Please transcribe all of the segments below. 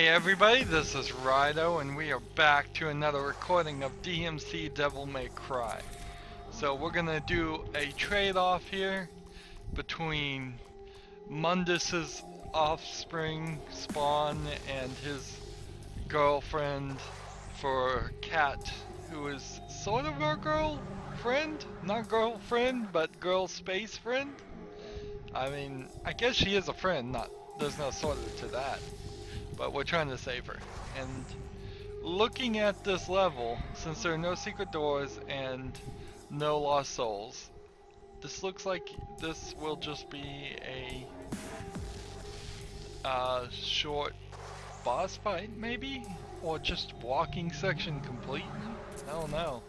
everybody, this is Rydo, and we are back to another recording of DmC Devil May Cry. So we're gonna do a trade-off here between Mundus's offspring spawn and his girlfriend for Cat, who is sort of our girlfriend? Not girlfriend, but girl space friend? I mean, I guess she is a friend, there's no sort of to that. But we're trying to save her. And looking at this level, since there are no secret doors and no lost souls, this looks like this will just be a short boss fight, maybe? Or just walking section complete? I don't know.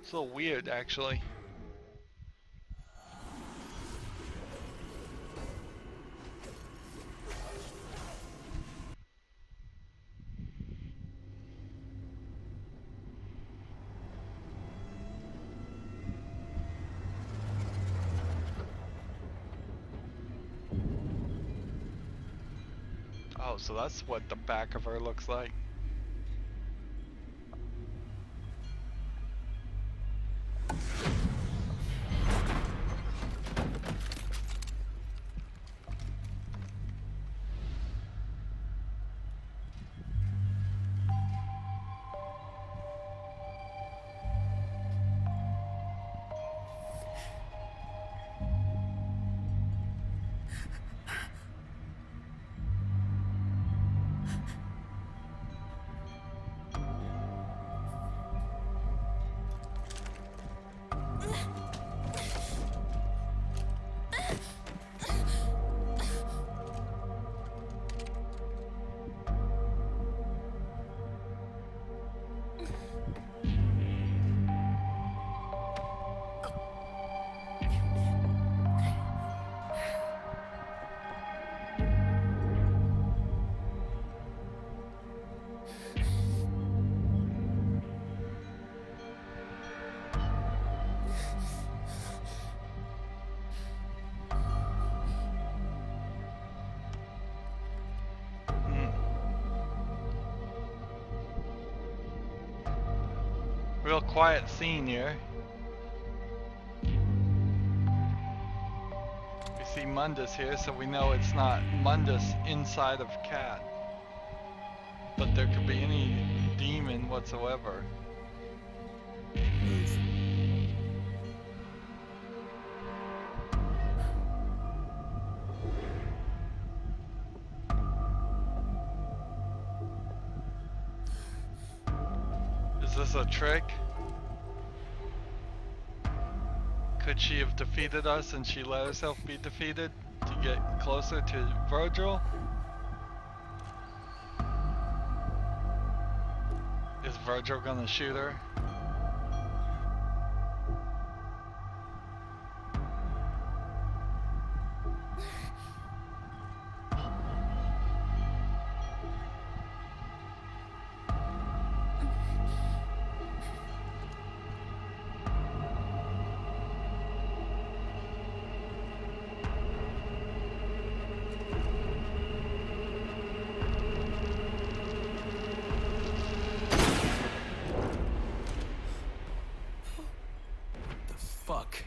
It's a little weird, actually. Oh, so that's what the back of her looks like. Real quiet scene here. We see Mundus here, so we know it's not Mundus inside of Cat. But there could be any demon whatsoever. Move. Is this a trick? Could she have defeated us and she let herself be defeated to get closer to Vergil? Is Vergil gonna shoot her? Fuck.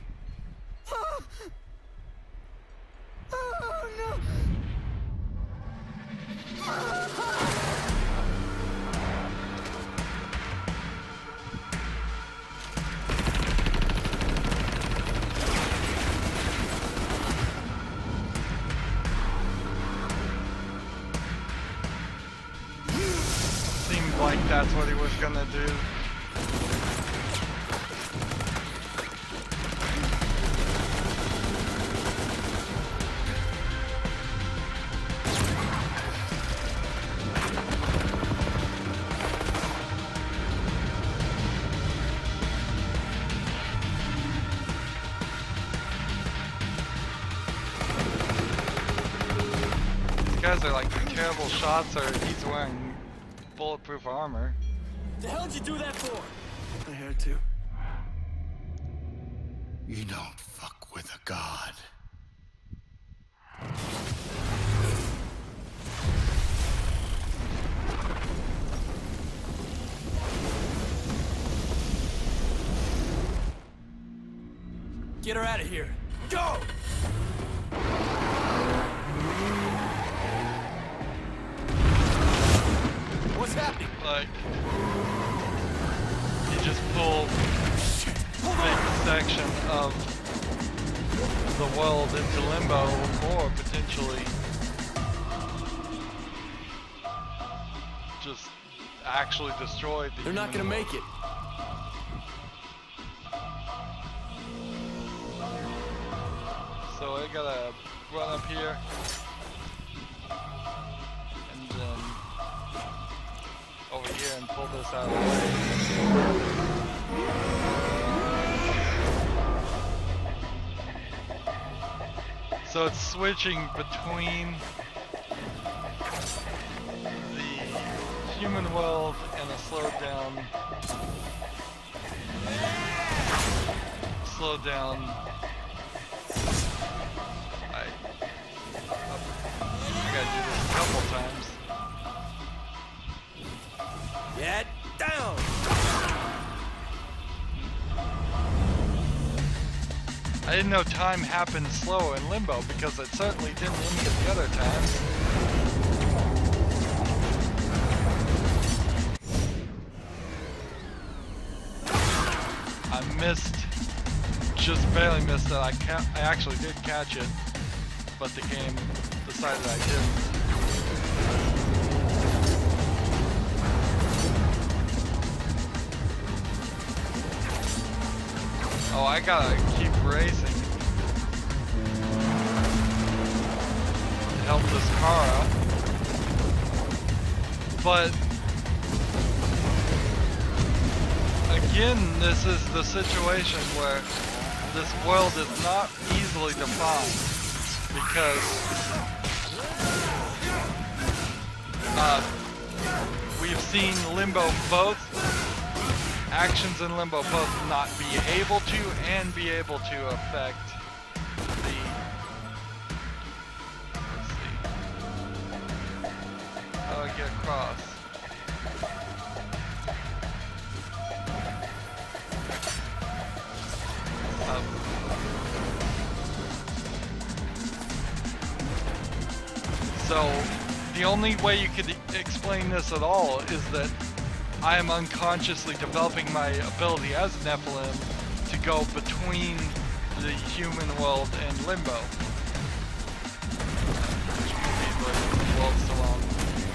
Oh no! Seemed like that's what he was gonna do. Guys are like terrible shots, or he's wearing bulletproof armor. The hell did you do that for? I had to. You don't fuck with a god. Get her out of here. Go! What's happening? Like, he just pulled a big section of the world into limbo, or potentially just actually destroyed the They're not gonna human make it. So I gotta run up here and then over here and pull this out of the way. So it's switching between the human world and a slowed down I gotta do this a couple times. Get down! I didn't know time happened slower in Limbo because it certainly didn't any of the other times. I missed, just barely missed it. I actually did catch it, but the game decided I didn't. Oh, I gotta keep racing to help this car out. But again, this is the situation where this world is not easily defined because we've seen Limbo both. Actions in Limbo both not be able to and be able to affect the... Let's see. How do I get across? So, the only way you could explain this at all is that I am unconsciously developing my ability as a Nephilim to go between the human world and Limbo. Which would be the world's so long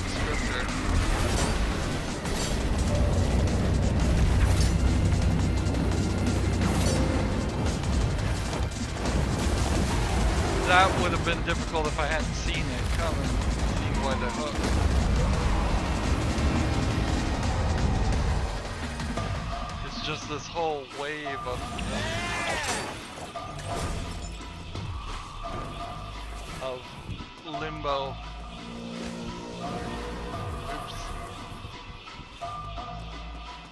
descriptor. That would have been difficult if I hadn't seen it coming, seen where the hook. Just this whole wave of Limbo. Oops.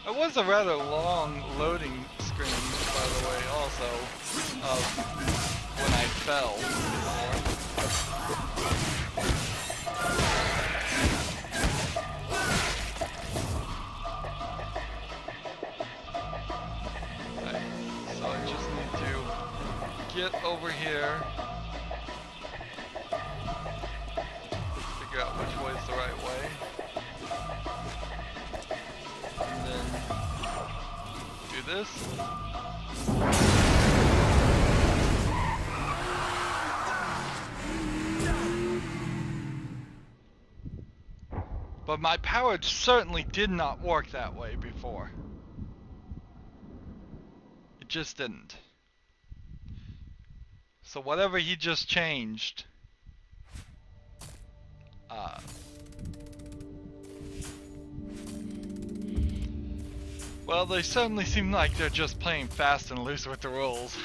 It was a rather long loading screen, by the way, also, of when I fell. Get over here, figure out which way is the right way, and then do this. But my power certainly did not work that way before. It just didn't. So whatever he just changed, well, they certainly seem like they're just playing fast and loose with the rules.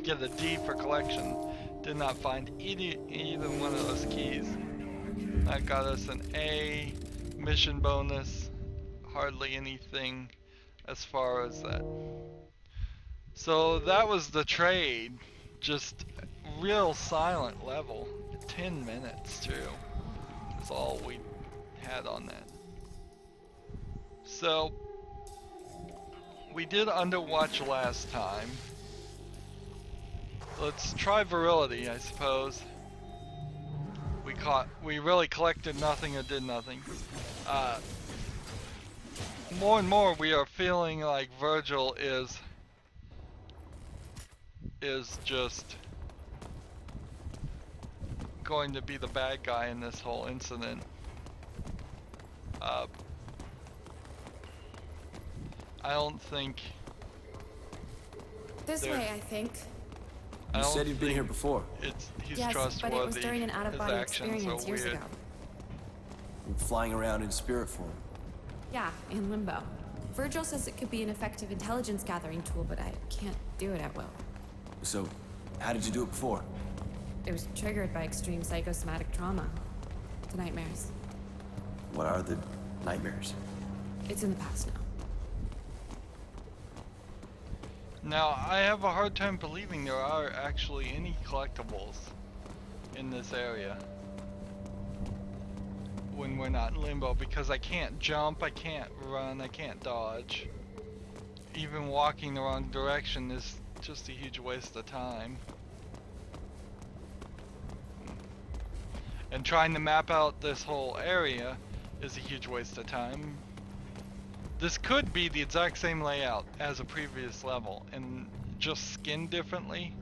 Get a D for collection. Did not find either one of those keys. That got us an A, mission bonus, hardly anything as far as that. So that was the trade. Just real silent level. 10 minutes too is all we had on that. So we did Underwatch last time, let's try virility, I suppose. We really collected nothing or did nothing. More and more we are feeling like Vergil is just going to be the bad guy in this whole incident. I don't think This way, I think. I You don't said you'd been think here before. he's Yes, trustworthy. but it was during an His out-of-body actions are experience years weird. ago. Flying around in spirit form. Yeah, in limbo. Vergil says it could be an effective intelligence gathering tool, but I can't do it at will. So, how did you do it before? It was triggered by extreme psychosomatic trauma. The nightmares. What are the nightmares? It's in the past now. Now, I have a hard time believing there are actually any collectibles in this area when we're not in limbo, because I can't jump, I can't run, I can't dodge. Even walking the wrong direction is just a huge waste of time. And trying to map out this whole area is a huge waste of time. This could be the exact same layout as a previous level and just skinned differently,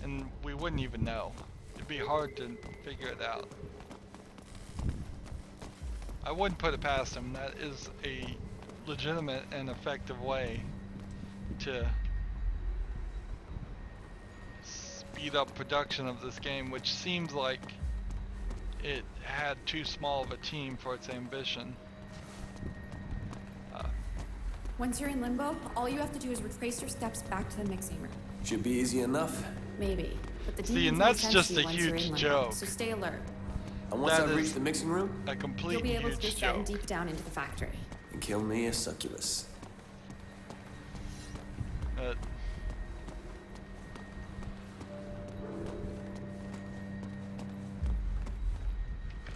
and we wouldn't even know. It'd be hard to figure it out. I wouldn't put it past him. That is a legitimate and effective way to speed up production of this game, which seems like it had too small of a team for its ambition. Once you're in limbo, all you have to do is retrace your steps back to the mixing room. Should be easy enough. Maybe. But the See, demons and may that's sense just you a once you're in huge limbo, joke. So stay alert. And once That I've is reached the mixing room, A complete You'll be able to huge descend joke. deep down into the factory. and kill me a succubus.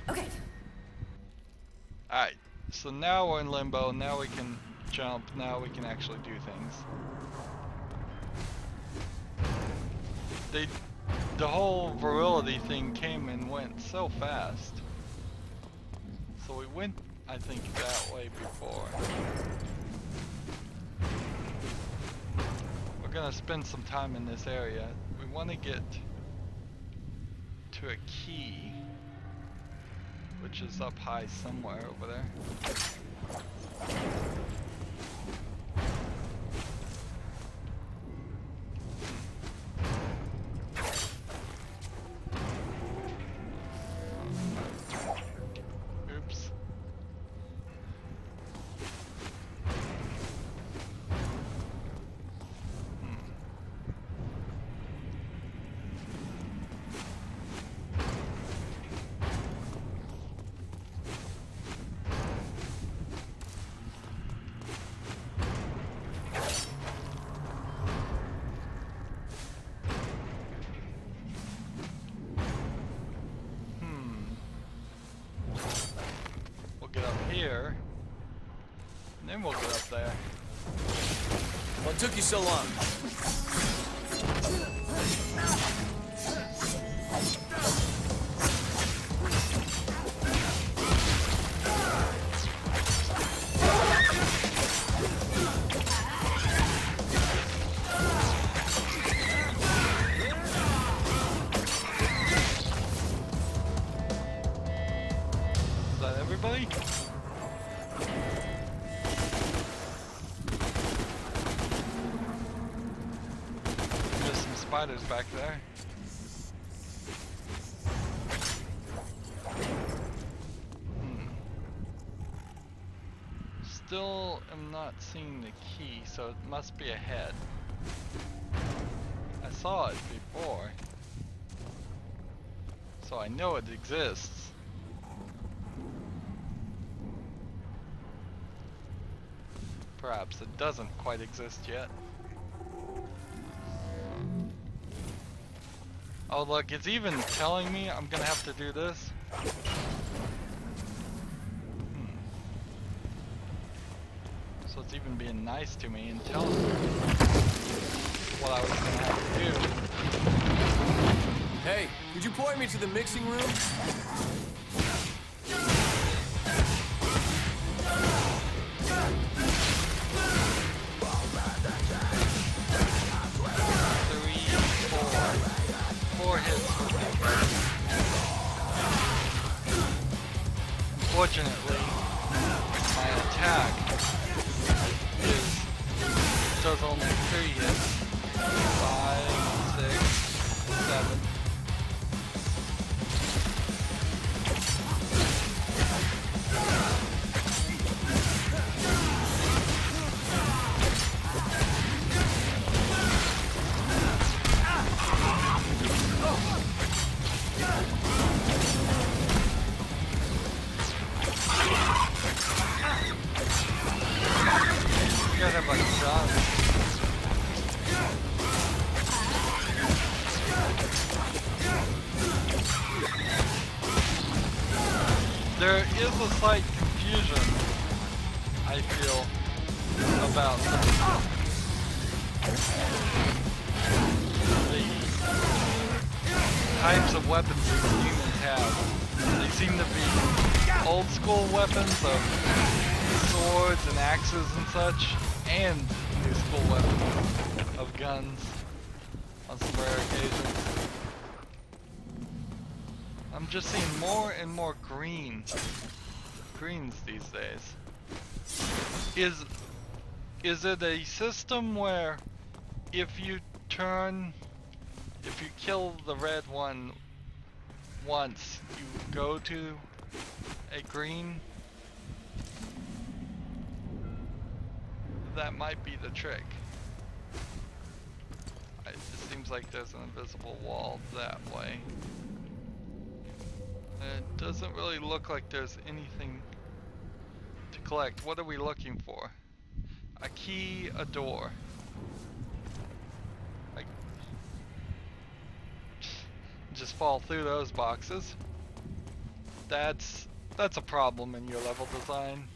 Okay. Alright, so now we're in limbo, now we can jump, now we can actually do things. The whole virility thing came and went so fast. So we went, I think, that way before. We're gonna spend some time in this area. We want to get to a key, which is up high somewhere over there. Oops. We'll get up here, and then we'll get up there. What took you so long? Is that everybody? There's some spiders back there. Still am not seeing the key, so it must be ahead. I saw it before, so I know it exists. Perhaps it doesn't quite exist yet. Oh look, it's even telling me I'm gonna have to do this. So it's even being nice to me and telling me what I was gonna have to do. Hey, could you point me to the mixing room? Four hits. Unfortunately, my attack does only 3 hits. 5, 6, 7. You guys have like guns. There is a slight confusion, I feel, about the types of weapons these demons have. They seem to be old school weapons of swords and axes and such, and new school weapons of guns on some rare occasions. I'm just seeing more and more greens these days. Is it a system where if you kill the red one once, you go to a green? That might be the trick. It seems like there's an invisible wall that way. It doesn't really look like there's anything to collect. What are we looking for? A key, a door. I just fall through those boxes. That's a problem in your level design.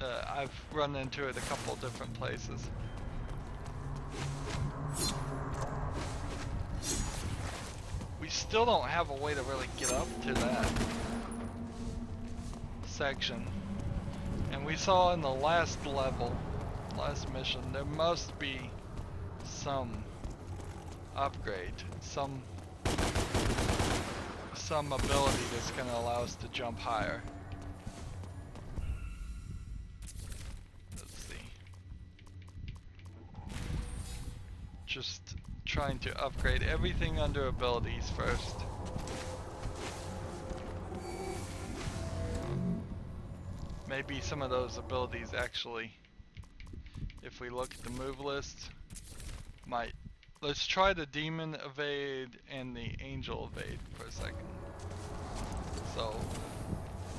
I've run into it a couple of different places. We still don't have a way to really get up to that section. And we saw in the last level, last mission, there must be some upgrade, some ability that's going to allow us to jump higher. Let's see. Just trying to upgrade everything under abilities first. Maybe some of those abilities actually, if we look at the move list, might. Let's try the demon evade and the angel evade for a second. So,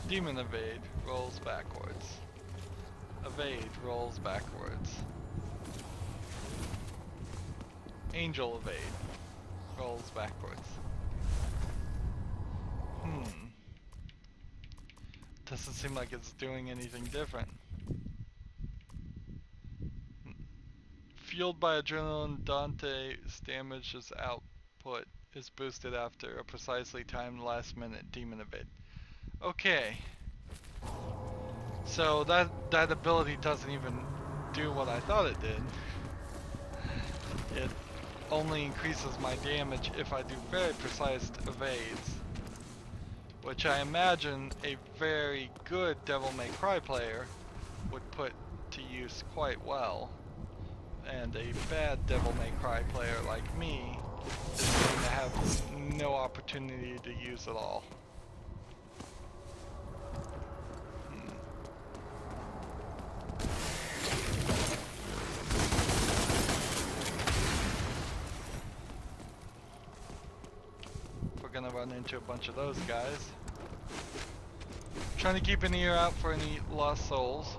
demon evade rolls backwards. Evade rolls backwards. Angel evade rolls backwards. Doesn't seem like it's doing anything different. Fueled by adrenaline, Dante's damage's output is boosted after a precisely timed last-minute demon evade. Okay. So that ability doesn't even do what I thought it did. It only increases my damage if I do very precise evades, which I imagine a very good Devil May Cry player would put to use quite well, and a bad Devil May Cry player like me is going to have no opportunity to use it all. Gonna run into a bunch of those guys. Trying to keep an ear out for any lost souls.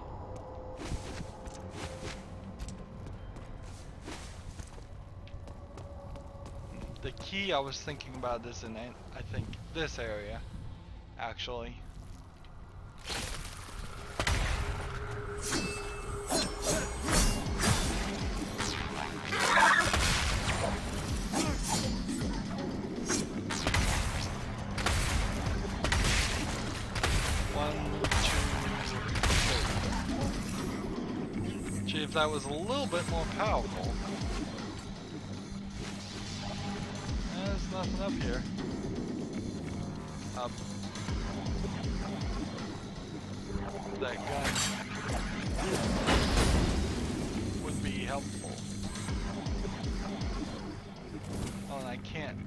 The key I was thinking about is in, I think, this area, actually. 1, 2, 3. Gee, if that was a little bit more powerful. There's nothing up here. Up. That gun would be helpful. Oh, and I can't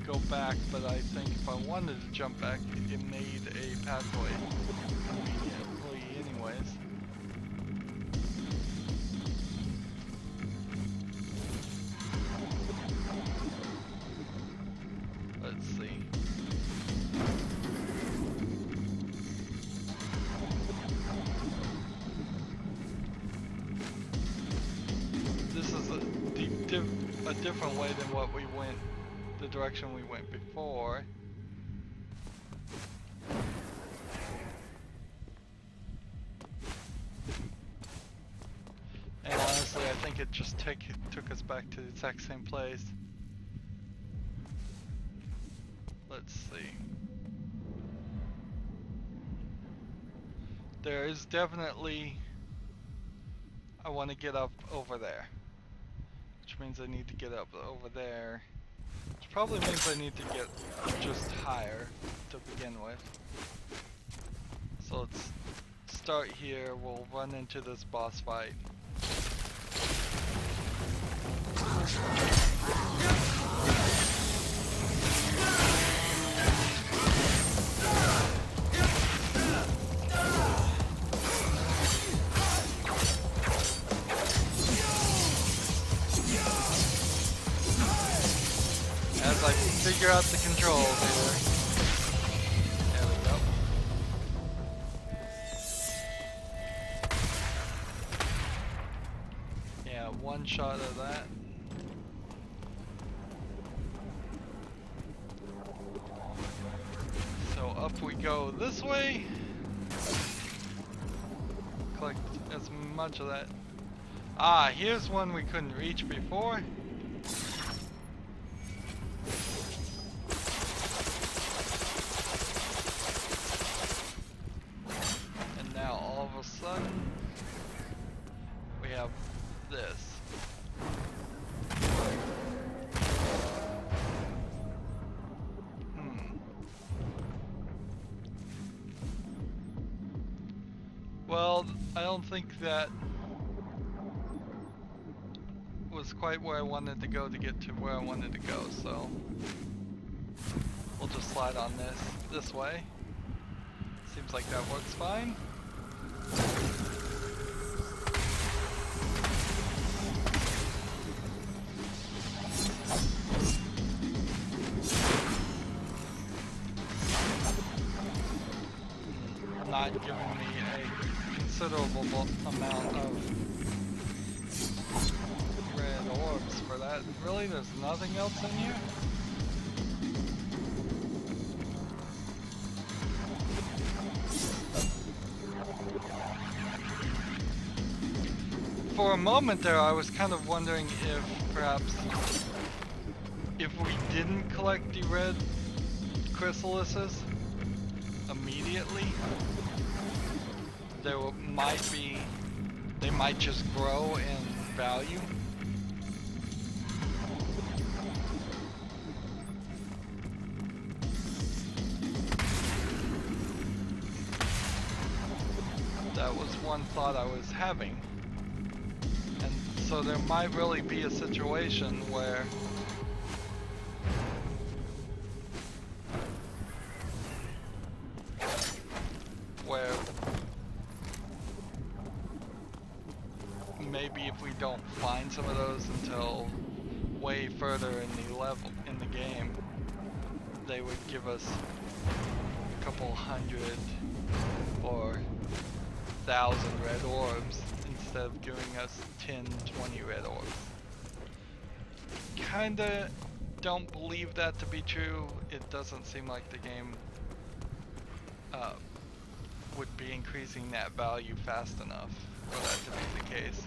go back, but I think if I wanted to jump back, it made a pathway immediately anyways. Let's see. This is a different way than what we went, the direction we went before. And honestly, I think it just took us back to the exact same place. Let's see. There is definitely... I want to get up over there. Which means I need to get up over there. Which probably means I need to get just higher to begin with. So let's start here. We'll run into this boss fight. As I figure out the controls here. There we go. Yeah, one shot of that. So up we go this way. Collect as much of that. Ah, here's one we couldn't reach before. We have this. Well, I don't think that was quite where I wanted to go to get to where I wanted to go, so we'll just slide on this way. Seems like that works fine. Not giving me a considerable amount of red orbs for that. Really? There's nothing else in here? For a moment there, I was kind of wondering if perhaps if we didn't collect the red chrysalises immediately, there might be, they might just grow in value. That was one thought I was having. And so there might really be a situation where maybe if we don't find some of those until way further in the level in the game, they would give us a couple hundred or 1,000 red orbs instead of giving us 10, 20 red orbs. Kinda don't believe that to be true. It doesn't seem like the game would be increasing that value fast enough for that to be the case.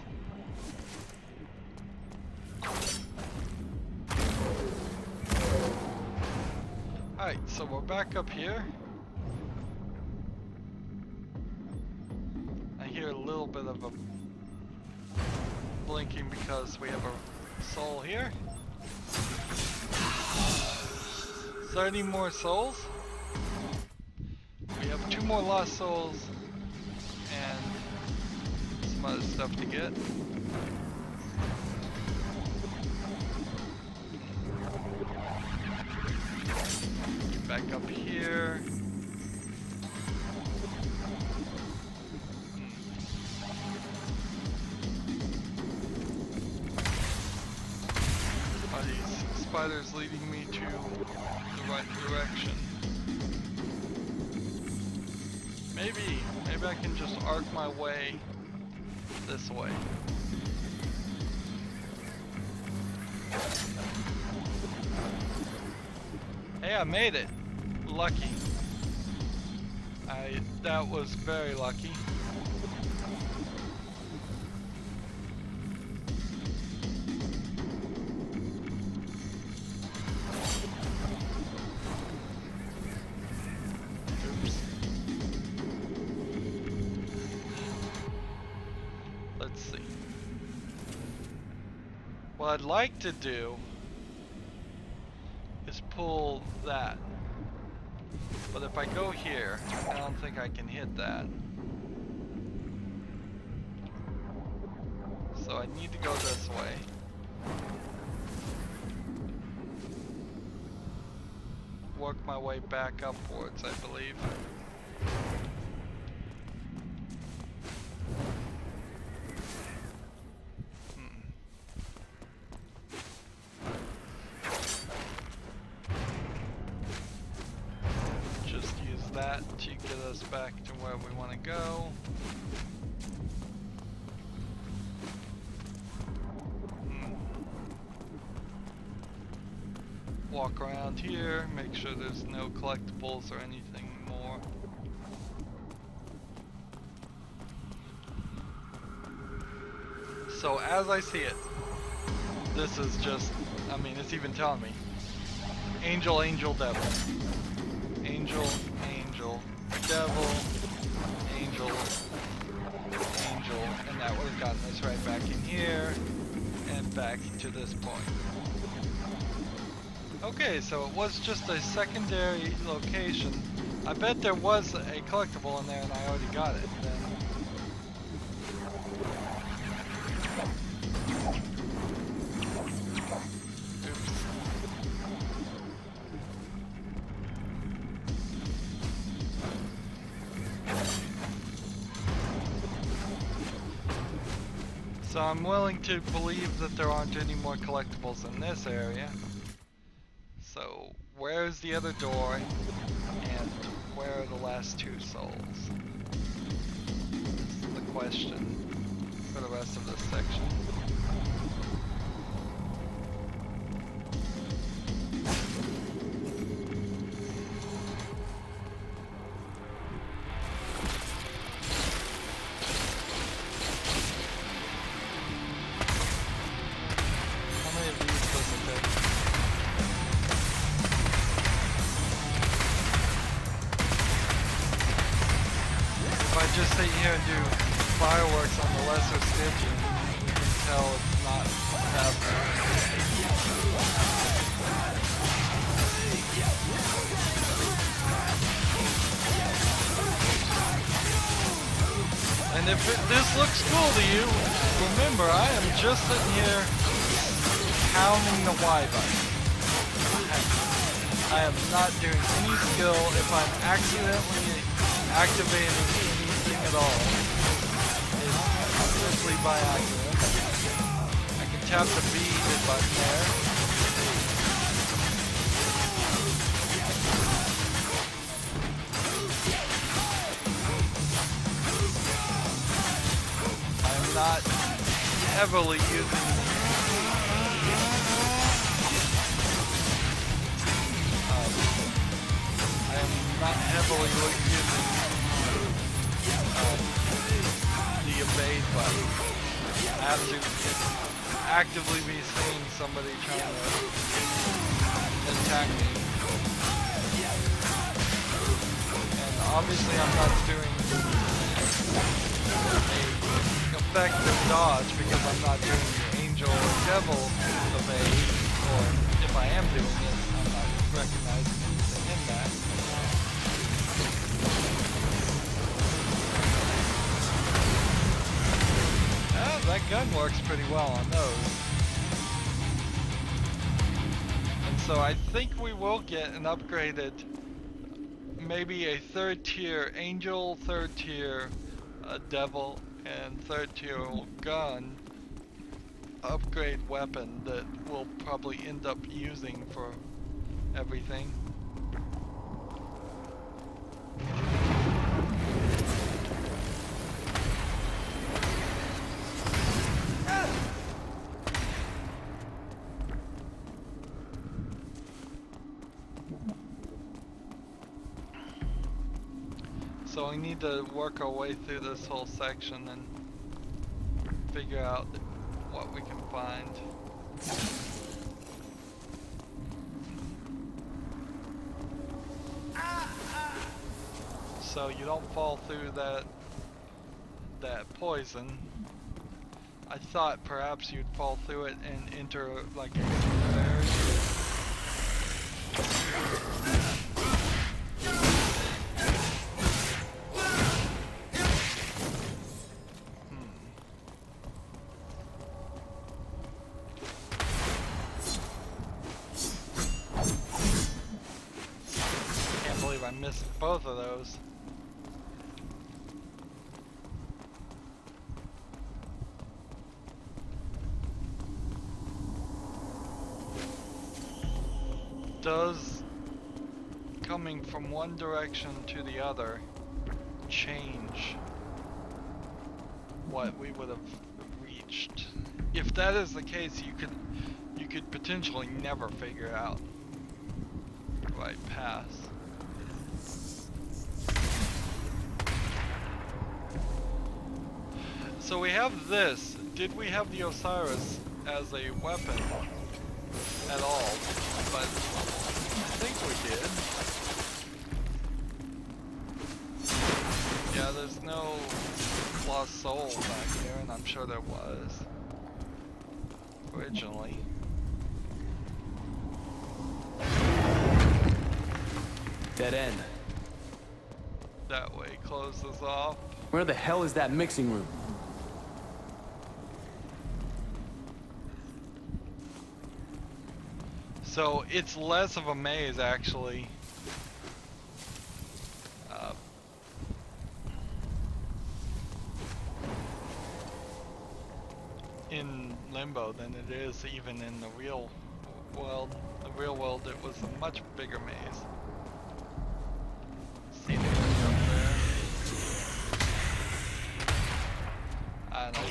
Alright, so we're back up here. hear a little bit of a blinking because we have a soul here. 30 more souls. We have 2 more lost souls and some other stuff to get. Get back up here. Are these spiders leading me to the right direction? Maybe I can just arc my way this way. Hey, I made it. Lucky. That was very lucky. Oops. Let's see. What I'd like to do is pull that. But if I go here, I don't think I can hit that. So I need to go this way. Work my way back upwards, I believe. That to get us back to where we want to go. Walk around here, make sure there's no collectibles or anything more. So as I see it, this is just, I mean, it's even telling me angel, angel, devil. Angel, angel, devil, angel, angel, and that would have gotten us right back in here and back to this point. Okay, so it was just a secondary location. I bet there was a collectible in there and I already got it then. So I'm willing to believe that there aren't any more collectibles in this area. So where's the other door and where are the last 2 souls? This is the question for the rest of this section. Just sit here and do fireworks on the lesser stitching, you can tell it's not happening. And if this looks cool to you, remember I am just sitting here pounding the Y button. I am not doing any skill. If I'm accidentally activating at all, it's simply by accident. I can tap the B button there. I'm not heavily using the evade button. I have to actively be seeing somebody trying to attack me. And obviously I'm not doing effective dodge because I'm not doing the angel or devil evade, or if I am doing it, I'm not recognizing anything in that. That gun works pretty well on those. And so I think we will get an upgraded, maybe a 3rd tier angel, 3rd tier devil, and 3rd tier gun upgrade weapon that we'll probably end up using for everything. So we need to work our way through this whole section and figure out what we can find. So you don't fall through that poison. I thought perhaps you'd fall through it and enter like a barrier. I missed both of those. Does coming from one direction to the other change what we would have reached? If that is the case, you could potentially never figure out the right path. So we have this. Did we have the Osiris as a weapon at all? But I think we did. Yeah, there's no lost soul back there, and I'm sure there was originally. Dead end. That way closes off. Where the hell is that mixing room? So it's less of a maze actually. In Limbo than it is even in the real world. The real world, it was a much bigger maze. See the bridge up there? I don't know.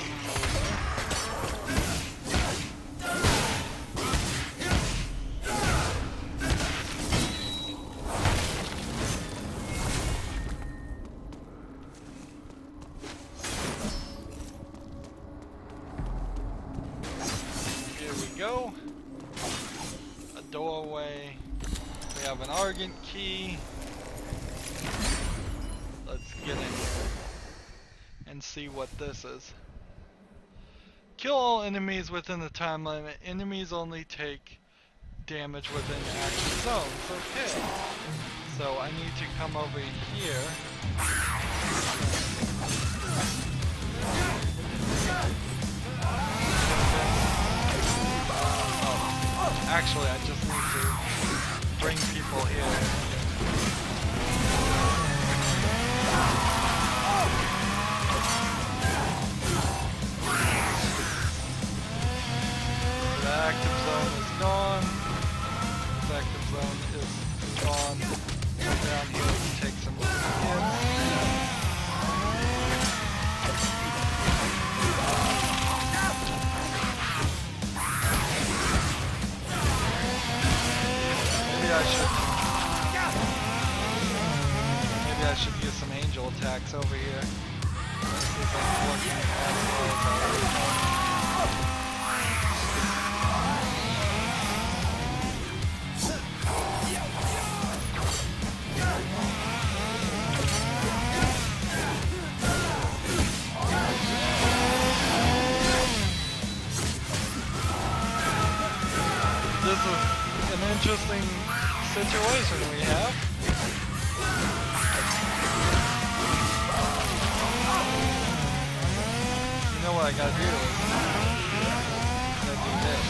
Go. A doorway. We have an Argent key. Let's get in here and see what this is. Kill all enemies within the time limit. Enemies only take damage within action zones. Okay. So I need to come over here. Actually, I just need to bring people in. The active zone is gone. The active zone is gone. Go down here and take some hits. Maybe I should use some angel attacks over here. See if I'm working as well as I was. situation we have. You know what I gotta do is gotta do this.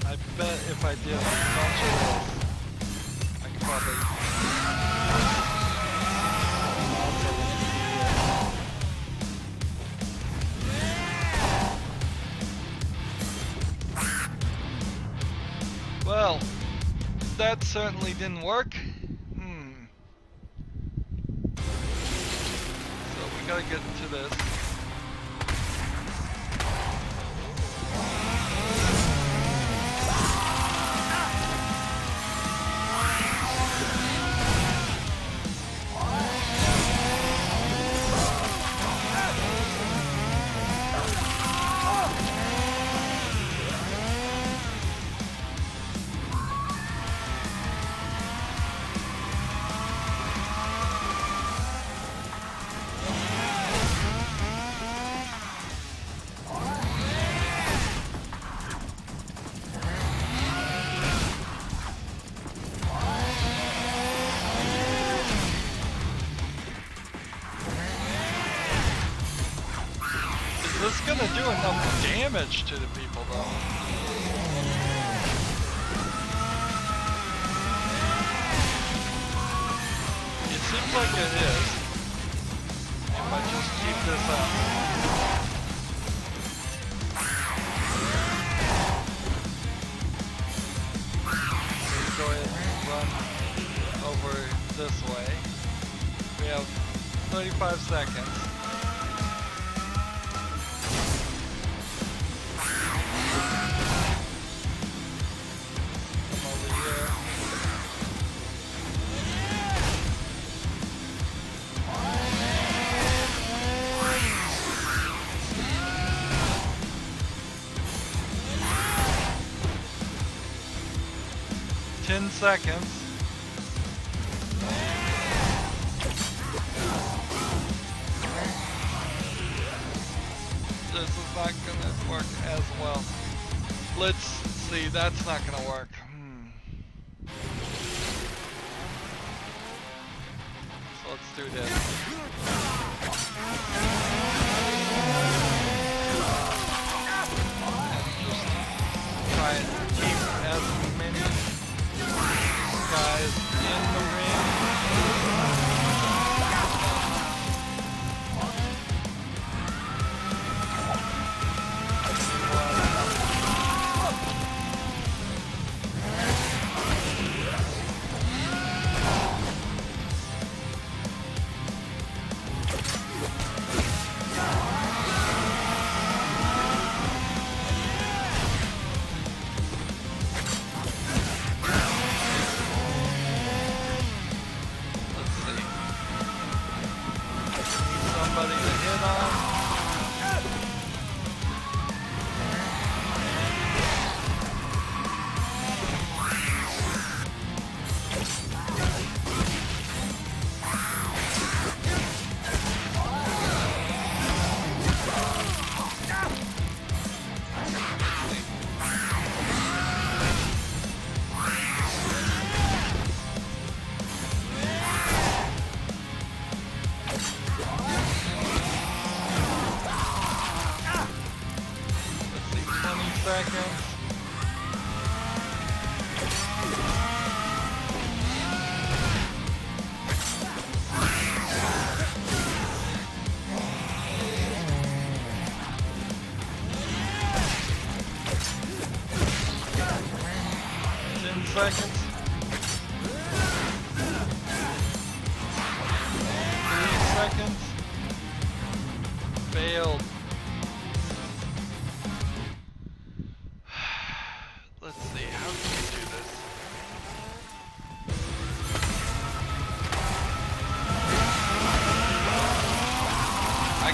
I bet if I did a bunch of this, I could probably also do this. Well, that certainly didn't work. So we gotta get to this. This is gonna do enough damage to the people though. It seems like it is. If I just keep this up. So go ahead and run over this way. We have 35 seconds. Seconds. This is not gonna work as well. Let's see, that's not gonna work. So let's do this. And just try and keep as many guys in the ring. Seconds. 3 seconds. Failed. Let's see, how can we do this? I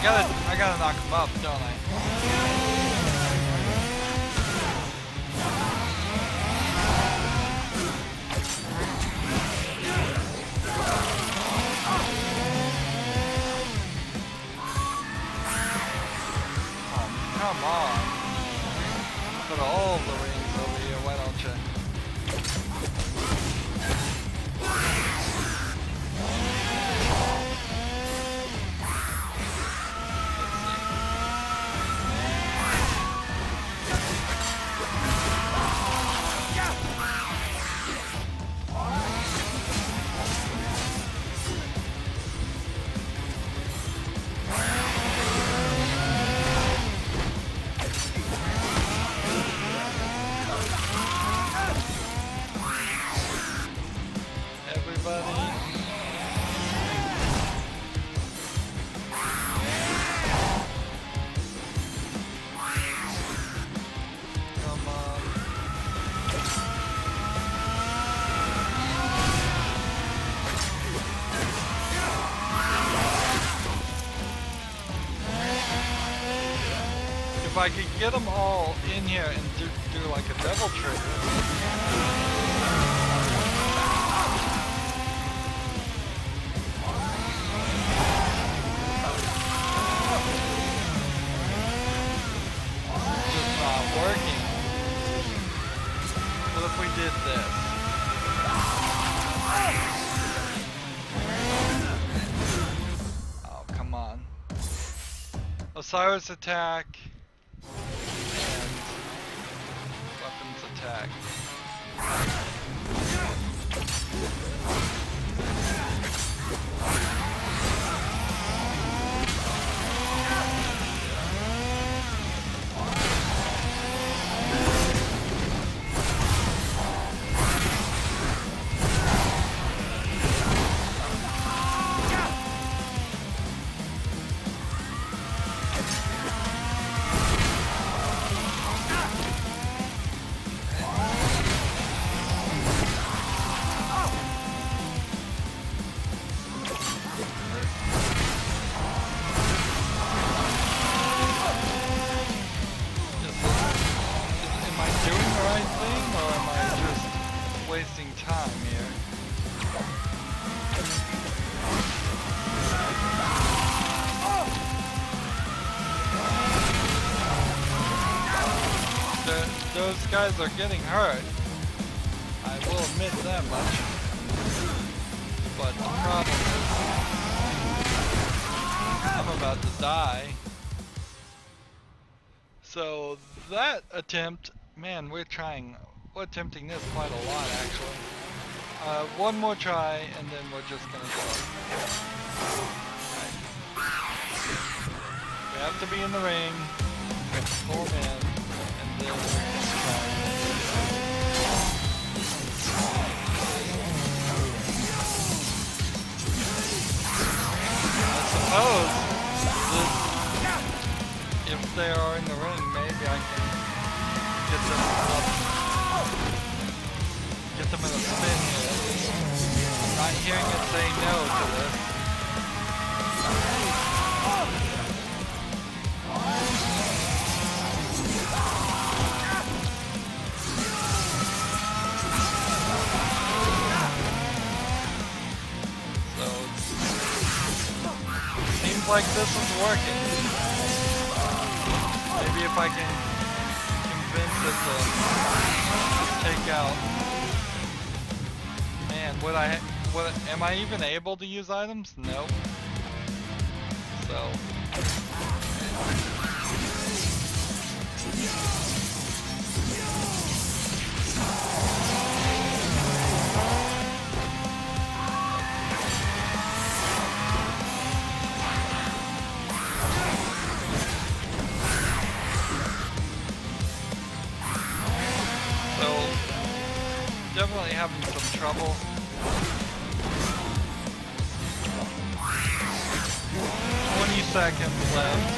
gotta knock him up, don't I? the rings over here, why don't you? If I could get them all in here and do like a devil trick. It's just not working. What if we did this? Oh, come on. Osiris attack. Weapons attack. Wasting time here. Those guys are getting hurt. I will admit that much. But the problem is, I'm about to die. So that attempt, man, we're attempting this quite a lot actually. One more try and then we're just gonna go. Right. We have to be in the ring, pull in, and then try. I suppose if they are in the ring, maybe I can get them up. Get them in a spin here. I'm not hearing it say no to this. So, seems like this is working. Maybe if I can convince it to take out. Am I even able to use items? No. So. Definitely having some trouble. 20 seconds left.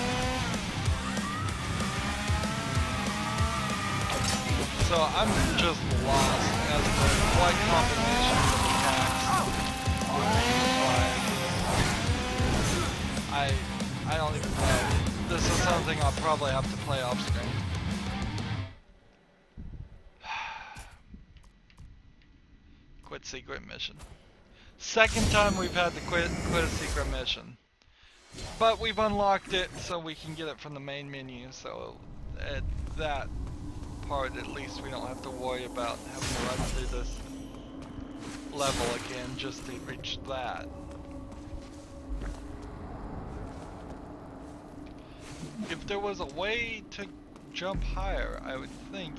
So I'm just lost as to what combination of attacks. I don't even know. This is something I'll probably have to play off screen. Quit secret mission. Second time we've had to quit a secret mission. But we've unlocked it so we can get it from the main menu, so that part, at least we don't have to worry about having to run through this level again just to reach that. If there was a way to jump higher, I would think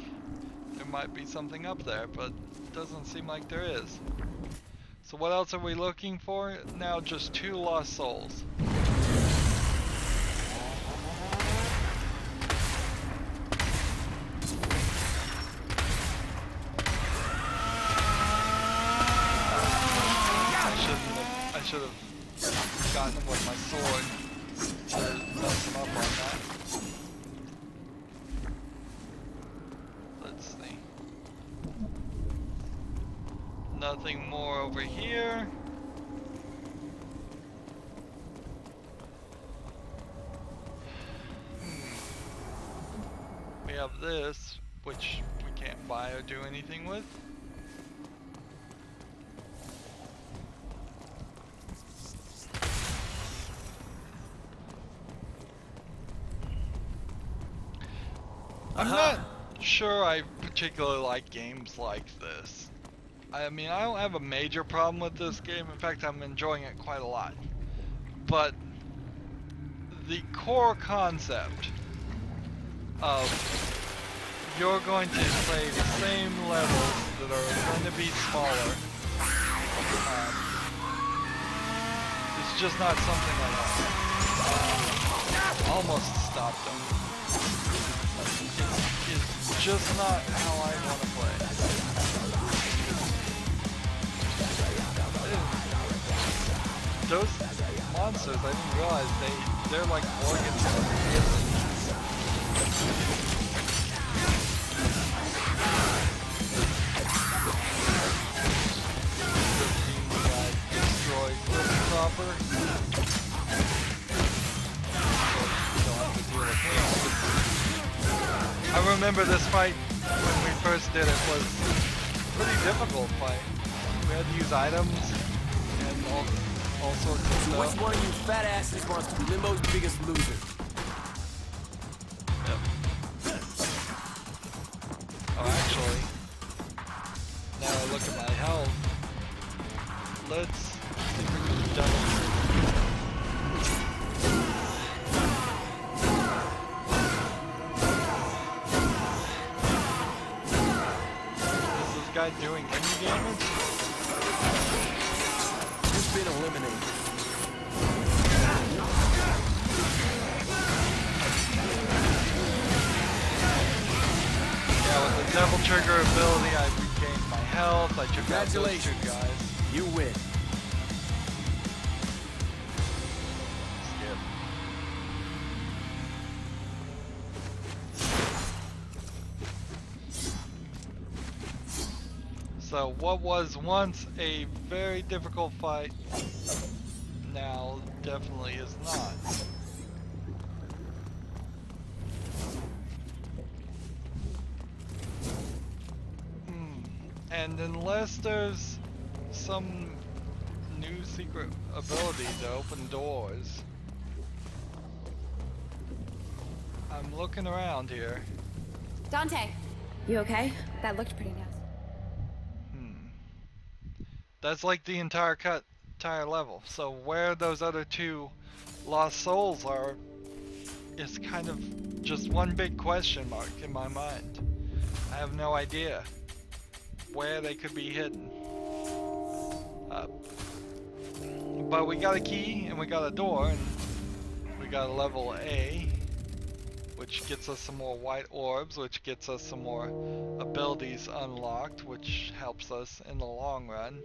there might be something up there, but it doesn't seem like there is. So what else are we looking for? Now just 2 lost souls. I should have gotten him with my sword to mess him up on that. Let's see. Nothing more over here. We have this, which we can't buy or do anything with. I'm not sure I particularly like games like this. I mean, I don't have a major problem with this game. In fact, I'm enjoying it quite a lot. But the core concept of you're going to play the same levels that are going to be smaller is just not something I like. Almost stopped them. It's just not how I want to play. Those monsters, I didn't realize they're like organisms. Destroyed proper. I remember this fight when we first did it was a pretty difficult fight. We had to use items and all sorts of So stuff. which one of you fat asses wants to be Limbo's biggest loser? Yep. Oh, actually, now I look at my health. Let's see if we can double. Guy doing any damage? You've been eliminated. Yeah, with the devil trigger ability, I regained my health. I took out those 2 Congratulations. guys. You win. Skip. So what was once a very difficult fight, now definitely is not. And unless there's some new secret ability to open doors, I'm looking around here. Dante, you okay? That looked pretty nasty. That's like the entire level. So where those other 2 lost souls are is kind of just one big question mark in my mind. I have no idea where they could be hidden. But we got a key and we got a door and we got a level A, which gets us some more white orbs, which gets us some more abilities unlocked, which helps us in the long run.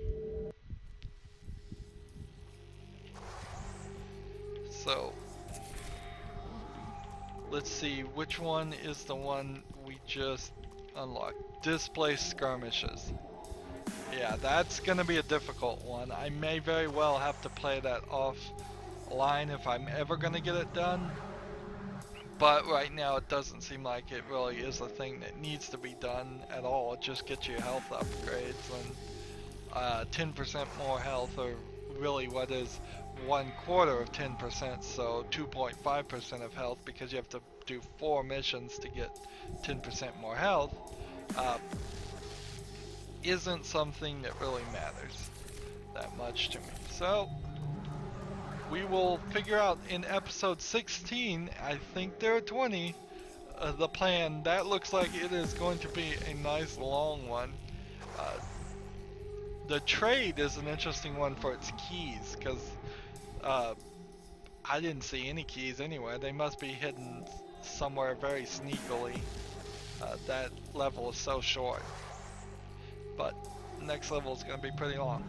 So, let's see, which one is the one we just unlocked? Displaced skirmishes. Yeah, that's gonna be a difficult one. I may very well have to play that offline if I'm ever gonna get it done. But right now it doesn't seem like it really is a thing that needs to be done at all. It just gets you health upgrades and 10% more health, or really what is 1/4 of 10%, so 2.5% of health, because you have to do 4 missions to get 10% more health, isn't something that really matters that much to me. So we will figure out in episode 16, I think there are 20, the plan. That looks like it is going to be a nice long one. The trade is an interesting one for its keys, because I didn't see any keys anywhere. They must be hidden somewhere very sneakily. That level is so short. But next level is going to be pretty long.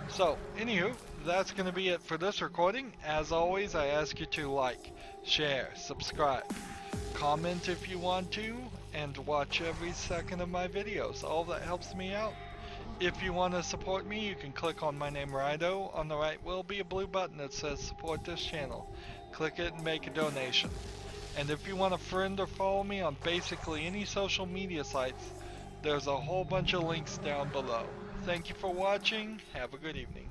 So, anywho, that's going to be it for this recording. As always, I ask you to like, share, subscribe, comment if you want to, and watch every second of my videos. All that helps me out. If you want to support me, you can click on my name, Rydo. On the right will be a blue button that says support this channel. Click it and make a donation. And if you want to friend or follow me on basically any social media sites, there's a whole bunch of links down below. Thank you for watching. Have a good evening.